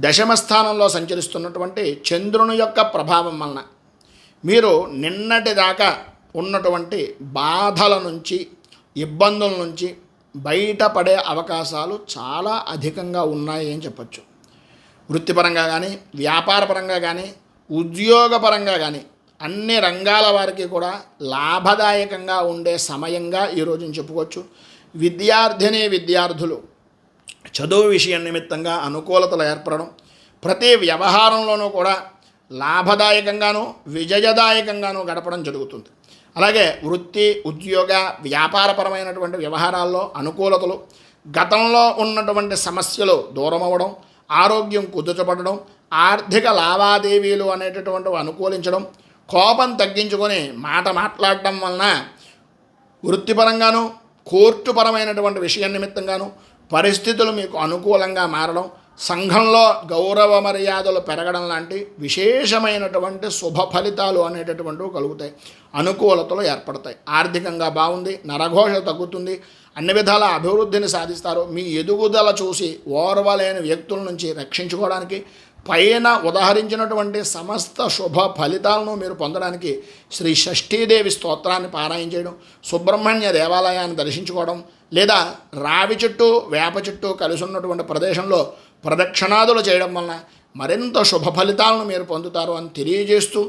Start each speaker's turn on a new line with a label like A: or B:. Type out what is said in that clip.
A: దశమ స్థానంలో సంచరిస్తున్నటువంటి చంద్రుని యొక్క ప్రభావం వలన మీరు నిన్నటి దాకా ఉన్నటువంటి బాధల నుంచి, ఇబ్బందుల నుంచి బయటపడే అవకాశాలు చాలా అధికంగా ఉన్నాయి అని చెప్పచ్చు. వృత్తిపరంగా కానీ, వ్యాపారపరంగా కానీ, ఉద్యోగపరంగా కానీ అన్ని రంగాల వారికి కూడా లాభదాయకంగా ఉండే సమయంగా ఈరోజు చెప్పుకోవచ్చు. విద్యార్థులు చదువు విషయం నిమిత్తంగా అనుకూలతలు ఏర్పడడం, ప్రతి వ్యవహారంలోనూ కూడా లాభదాయకంగాను విజయదాయకంగాను గడపడం జరుగుతుంది. అలాగే వృత్తి, ఉద్యోగ, వ్యాపారపరమైనటువంటి వ్యవహారాల్లో అనుకూలతలు, గతంలో ఉన్నటువంటి సమస్యలు దూరం అవ్వడం, ఆరోగ్యం కుదుటపడడం, ఆర్థిక లావాదేవీలు అనేటటువంటివి అనుకూలించడం, కోపం తగ్గించుకొని మాట మాట్లాడటం వలన వృత్తిపరంగాను కోర్టుపరమైనటువంటి విషయం నిమిత్తంగాను పరిస్థితులు మీకు అనుకూలంగా మారడం, సంఘంలో గౌరవ మర్యాదలు పెరగడం లాంటి విశేషమైనటువంటి శుభ ఫలితాలు అనేటటువంటివి కలుగుతాయి. అనుకూలతలు ఏర్పడతాయి. ఆర్థికంగా బాగుంది, నరఘోష తగ్గుతుంది, అన్ని విధాల అభివృద్ధిని సాధిస్తారు. మీ ఎదుగుదల చూసి ఓర్వలేని వ్యక్తుల నుంచి రక్షించుకోవడానికి, పైన ఉదహరించినటువంటి సమస్త శుభ ఫలితాలను మీరు పొందడానికి శ్రీ షష్ఠీదేవి స్తోత్రాన్ని పారాయణ చేయడం, సుబ్రహ్మణ్య దేవాలయాన్ని దర్శించుకోవడం, లేదా రావి చెట్టు, వేప చెట్టు కలిసి ఉన్నటువంటి ప్రదేశంలో ప్రదక్షిణాదులు చేయడం వలన మరింత శుభ ఫలితాలను మీరు పొందుతారు అని తెలియజేస్తూ